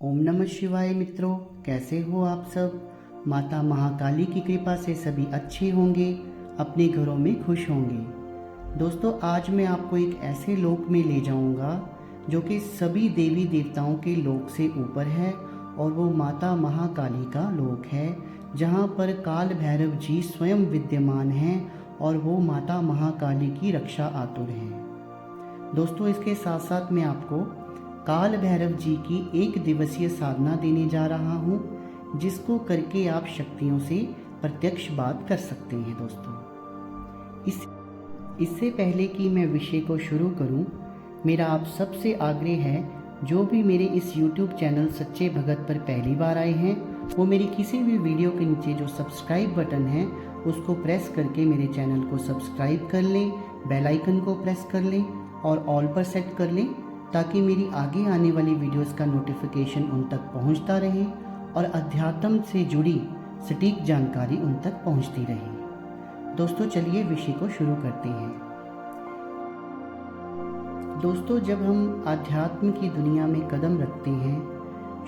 ओम नमः शिवाय मित्रों, कैसे हो आप सब। माता महाकाली की कृपा से सभी अच्छे होंगे, अपने घरों में खुश होंगे। दोस्तों, आज मैं आपको एक ऐसे लोक में ले जाऊंगा जो कि सभी देवी देवताओं के लोक से ऊपर है, और वो माता महाकाली का लोक है, जहाँ पर काल भैरव जी स्वयं विद्यमान हैं और वो माता महाकाली की रक्षा आतुर हैं। दोस्तों, इसके साथ साथ मैं आपको काल भैरव जी की 1 दिवसीय साधना देने जा रहा हूँ, जिसको करके आप शक्तियों से प्रत्यक्ष बात कर सकते हैं। दोस्तों, इससे पहले कि मैं विषय को शुरू करूँ, मेरा आप सबसे आग्रह है, जो भी मेरे इस YouTube चैनल सच्चे भगत पर पहली बार आए हैं, वो मेरी किसी भी वीडियो के नीचे जो सब्सक्राइब बटन है उसको प्रेस करके मेरे चैनल को सब्सक्राइब कर लें, बेल आइकन को प्रेस कर लें और ऑल पर सेट कर लें, ताकि मेरी आगे आने वाली वीडियोस का नोटिफिकेशन उन तक पहुंचता रहे और अध्यात्म से जुड़ी सटीक जानकारी उन तक पहुंचती रहे। दोस्तों, चलिए विषय को शुरू करते हैं। दोस्तों, जब हम आध्यात्म की दुनिया में कदम रखते हैं,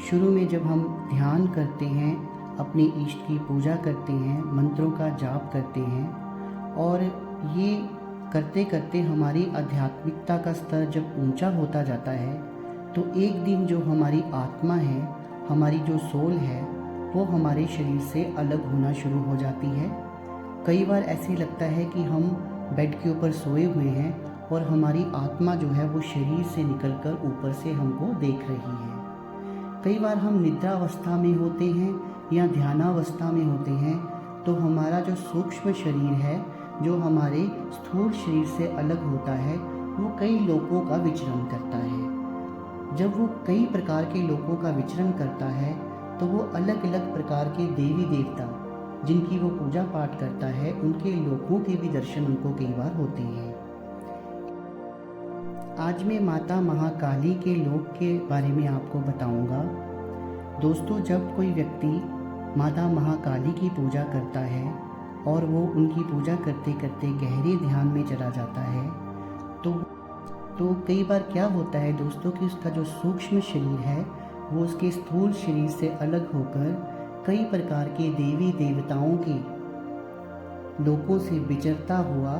शुरू में जब हम ध्यान करते हैं, अपने इष्ट की पूजा करते हैं, मंत्रों का जाप करते हैं, और ये करते करते हमारी आध्यात्मिकता का स्तर जब ऊंचा होता जाता है, तो एक दिन जो हमारी आत्मा है, हमारी जो सोल है, वो हमारे शरीर से अलग होना शुरू हो जाती है। कई बार ऐसे लगता है कि हम बेड के ऊपर सोए हुए हैं और हमारी आत्मा जो है वो शरीर से निकलकर ऊपर से हमको देख रही है। कई बार हम निद्रावस्था में होते हैं या ध्यानावस्था में होते हैं, तो हमारा जो सूक्ष्म शरीर है, जो हमारे स्थूल शरीर से अलग होता है, वो कई लोकों का विचरण करता है। जब वो कई प्रकार के लोकों का विचरण करता है, तो वो अलग अलग प्रकार के देवी देवता जिनकी वो पूजा पाठ करता है, उनके लोकों के भी दर्शन उनको कई बार होते हैं। आज मैं माता महाकाली के लोक के बारे में आपको बताऊंगा। दोस्तों, जब कोई व्यक्ति माता महाकाली की पूजा करता है और वो उनकी पूजा करते करते गहरे ध्यान में चला जाता है, तो कई बार क्या होता है दोस्तों कि उसका जो सूक्ष्म शरीर है वो उसके स्थूल शरीर से अलग होकर कई प्रकार के देवी देवताओं के लोकों से विचरता हुआ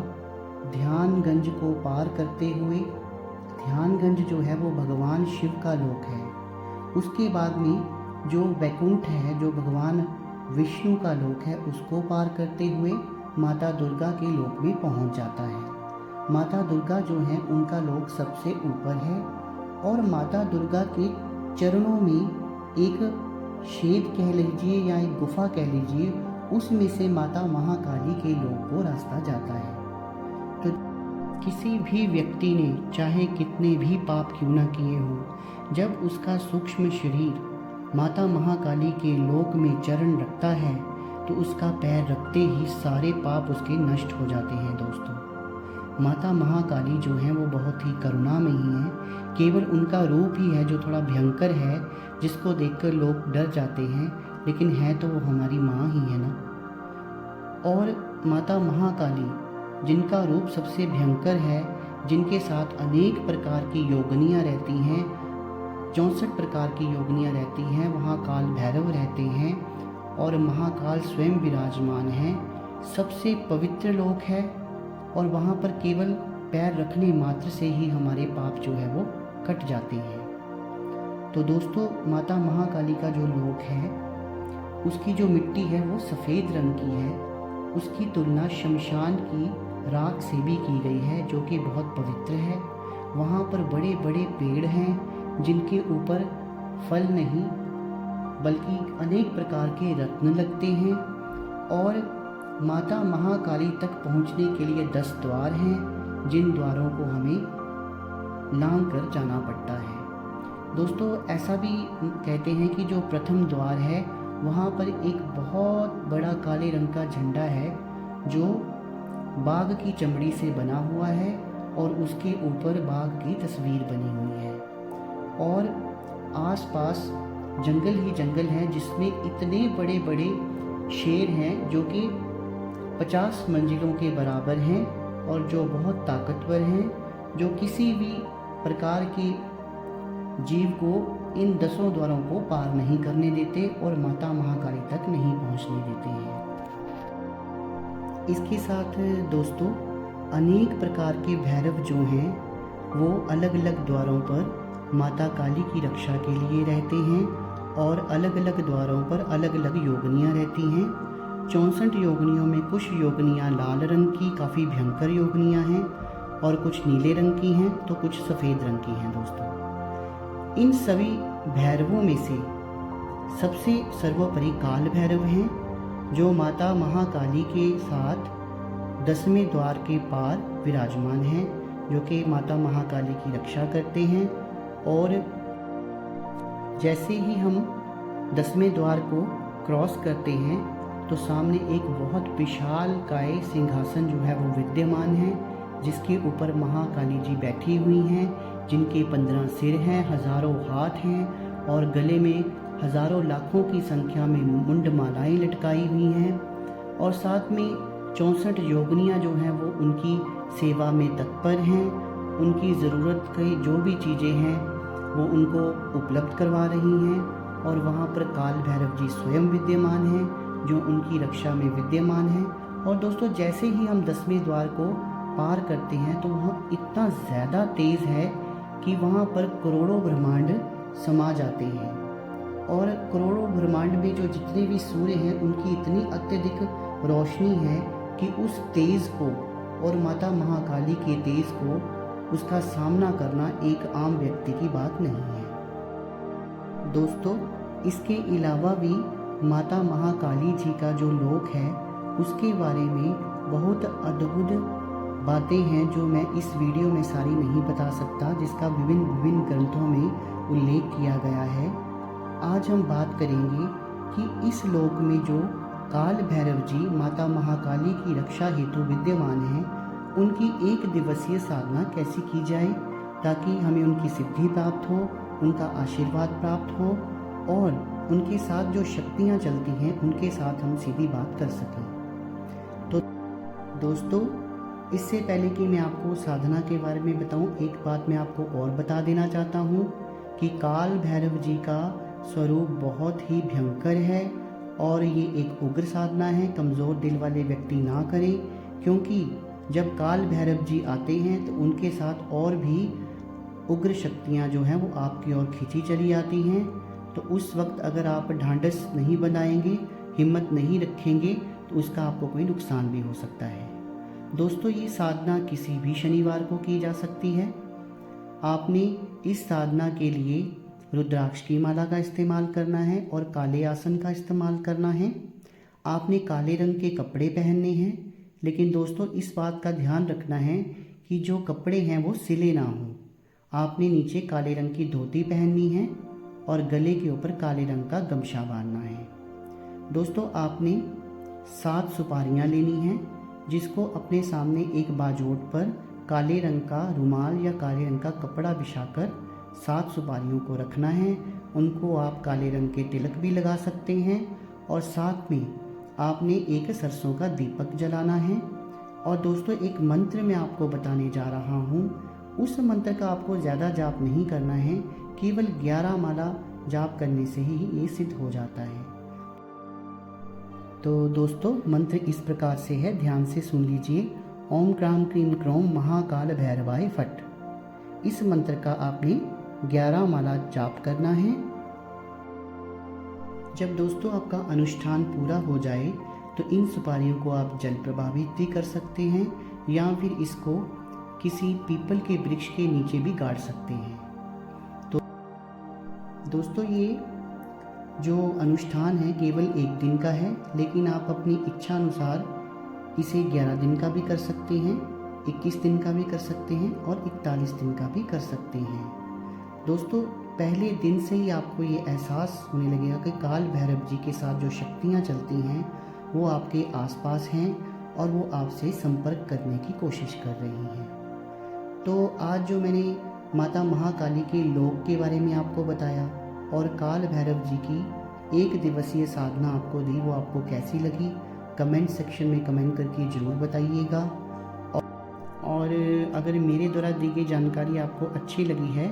ध्यानगंज को पार करते हुए, ध्यानगंज जो है वो भगवान शिव का लोक है, उसके बाद में जो वैकुंठ है, जो भगवान विष्णु का लोक है, उसको पार करते हुए माता दुर्गा के लोक में पहुंच जाता है। माता दुर्गा जो है उनका लोक सबसे ऊपर है, और माता दुर्गा के चरणों में एक शेद कह लीजिए या एक गुफा कह लीजिए, उसमें से माता महाकाली के लोक को रास्ता जाता है। तो किसी भी व्यक्ति ने चाहे कितने भी पाप क्यों ना किए हों, जब उसका सूक्ष्म शरीर माता महाकाली के लोक में चरण रखता है, तो उसका पैर रखते ही सारे पाप उसके नष्ट हो जाते हैं। दोस्तों, माता महाकाली जो है वो बहुत ही करुणामयी है। केवल उनका रूप ही है जो थोड़ा भयंकर है, जिसको देखकर लोग डर जाते हैं, लेकिन है तो वो हमारी माँ ही है ना। और माता महाकाली जिनका रूप सबसे भयंकर है, जिनके साथ अनेक प्रकार की योगनियाँ रहती हैं, 64 प्रकार की योगनियाँ रहती हैं, वहाँ काल भैरव रहते हैं और महाकाल स्वयं विराजमान हैं। सबसे पवित्र लोक है, और वहाँ पर केवल पैर रखने मात्र से ही हमारे पाप जो है वो कट जाते हैं। तो दोस्तों, माता महाकाली का जो लोक है, उसकी जो मिट्टी है वो सफ़ेद रंग की है। उसकी तुलना शमशान की राख से भी की गई है, जो कि बहुत पवित्र है। वहाँ पर बड़े बड़े पेड़ हैं, जिनके ऊपर फल नहीं बल्कि अनेक प्रकार के रत्न लगते हैं, और माता महाकाली तक पहुँचने के लिए 10 द्वार हैं, जिन द्वारों को हमें लांघ कर जाना पड़ता है। दोस्तों, ऐसा भी कहते हैं कि जो प्रथम द्वार है, वहाँ पर एक बहुत बड़ा काले रंग का झंडा है, जो बाघ की चमड़ी से बना हुआ है, और उसके ऊपर बाघ की तस्वीर बनी हुई है, और आसपास जंगल ही जंगल है, जिसमें इतने बड़े बड़े शेर हैं जो कि 50 मंजिलों के बराबर हैं, और जो बहुत ताकतवर हैं, जो किसी भी प्रकार के जीव को इन 10 द्वारों को पार नहीं करने देते और माता महाकाली तक नहीं पहुंचने देते हैं। इसके साथ दोस्तों अनेक प्रकार के भैरव जो हैं वो अलग अलग द्वारों पर माता काली की रक्षा के लिए रहते हैं और अलग अलग द्वारों पर अलग अलग योगिनियाँ रहती हैं। 64 योगिनियों में कुछ योगिनियाँ लाल रंग की काफ़ी भयंकर योगिनियाँ हैं और कुछ नीले रंग की हैं तो कुछ सफ़ेद रंग की हैं। दोस्तों इन सभी भैरवों में से सबसे सर्वोपरि काल भैरव हैं जो माता महाकाली के साथ 10वें द्वार के पार विराजमान हैं, जो कि माता महाकाली की रक्षा करते हैं। और जैसे ही हम 10वें द्वार को क्रॉस करते हैं तो सामने एक बहुत विशालकाय सिंहासन जो है वो विद्यमान है, जिसके ऊपर महाकाली जी बैठी हुई हैं, जिनके 15 सिर हैं, हज़ारों हाथ हैं और गले में हज़ारों लाखों की संख्या में मुंड मालाएँ लटकाई हुई हैं। और साथ में 64 योगिनियाँ जो हैं वो उनकी सेवा में तत्पर हैं, उनकी ज़रूरत की जो भी चीज़ें हैं वो उनको उपलब्ध करवा रही हैं। और वहाँ पर काल भैरव जी स्वयं विद्यमान हैं जो उनकी रक्षा में विद्यमान हैं। और दोस्तों जैसे ही हम 10वें द्वार को पार करते हैं तो वह इतना ज़्यादा तेज़ है कि वहाँ पर करोड़ों ब्रह्मांड समा जाते हैं और करोड़ों ब्रह्मांड में जो जितने भी सूर्य हैं उनकी इतनी अत्यधिक रोशनी है कि उस तेज को और माता महाकाली के तेज को उसका सामना करना एक आम व्यक्ति की बात नहीं है। दोस्तों इसके अलावा भी माता महाकाली जी का जो लोक है उसके बारे में बहुत अद्भुत बातें हैं जो मैं इस वीडियो में सारी नहीं बता सकता, जिसका विभिन्न ग्रंथों में उल्लेख किया गया है। आज हम बात करेंगे कि इस लोक में जो काल भैरव जी माता महाकाली की रक्षा हेतु विद्यमान हैं, उनकी 1 दिवसीय साधना कैसी की जाए ताकि हमें उनकी सिद्धि प्राप्त हो, उनका आशीर्वाद प्राप्त हो और उनके साथ जो शक्तियाँ चलती हैं उनके साथ हम सीधी बात कर सकें। तो दोस्तों इससे पहले कि मैं आपको साधना के बारे में बताऊं, एक बात मैं आपको और बता देना चाहता हूं कि काल भैरव जी का स्वरूप बहुत ही भयंकर है और ये एक उग्र साधना है। कमज़ोर दिल वाले व्यक्ति ना करें, क्योंकि जब काल भैरव जी आते हैं तो उनके साथ और भी उग्र शक्तियाँ जो हैं वो आपकी ओर खींची चली आती हैं। तो उस वक्त अगर आप ढांढस नहीं बनाएंगे, हिम्मत नहीं रखेंगे तो उसका आपको कोई नुकसान भी हो सकता है। दोस्तों ये साधना किसी भी शनिवार को की जा सकती है। आपने इस साधना के लिए रुद्राक्ष की माला का इस्तेमाल करना है और काले आसन का इस्तेमाल करना है। आपने काले रंग के कपड़े पहनने हैं, लेकिन दोस्तों इस बात का ध्यान रखना है कि जो कपड़े हैं वो सिले ना हों। आपने नीचे काले रंग की धोती पहननी है और गले के ऊपर काले रंग का गमछा बांधना है। दोस्तों आपने 7 सुपारियाँ लेनी हैं, जिसको अपने सामने एक बाजोट पर काले रंग का रुमाल या काले रंग का कपड़ा बिछाकर 7 सुपारियों को रखना है। उनको आप काले रंग के तिलक भी लगा सकते हैं और साथ में आपने एक सरसों का दीपक जलाना है। और दोस्तों एक मंत्र मैं आपको बताने जा रहा हूँ, उस मंत्र का आपको ज़्यादा जाप नहीं करना है, केवल 11 माला जाप करने से ही ये सिद्ध हो जाता है। तो दोस्तों मंत्र इस प्रकार से है, ध्यान से सुन लीजिए। ओम क्राम क्रीम क्रोम महाकाल भैरवाय फट। इस मंत्र का आपने 11 माला जाप करना है। जब दोस्तों आपका अनुष्ठान पूरा हो जाए तो इन सुपारियों को आप जल प्रभावित भी कर सकते हैं या फिर इसको किसी पीपल के वृक्ष के नीचे भी गाड़ सकते हैं। तो दोस्तों ये जो अनुष्ठान है केवल 1 दिन का है, लेकिन आप अपनी इच्छा अनुसार इसे 11 दिन का भी कर सकते हैं, 21 दिन का भी कर सकते हैं और 41 दिन का भी कर सकते हैं। दोस्तों पहले दिन से ही आपको ये एहसास होने लगेगा कि काल भैरव जी के साथ जो शक्तियाँ चलती हैं वो आपके आसपास हैं और वो आपसे संपर्क करने की कोशिश कर रही हैं। तो आज जो मैंने माता महाकाली के लोक के बारे में आपको बताया और काल भैरव जी की 1 दिवसीय साधना आपको दी, वो आपको कैसी लगी कमेंट सेक्शन में कमेंट करके ज़रूर बताइएगा। और अगर मेरे द्वारा दी गई जानकारी आपको अच्छी लगी है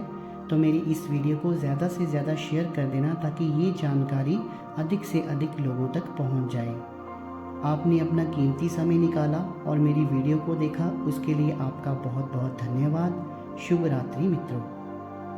तो मेरी इस वीडियो को ज़्यादा से ज़्यादा शेयर कर देना ताकि ये जानकारी अधिक से अधिक लोगों तक पहुंच जाए। आपने अपना कीमती समय निकाला और मेरी वीडियो को देखा, उसके लिए आपका बहुत बहुत धन्यवाद। शुभ रात्रि मित्रों।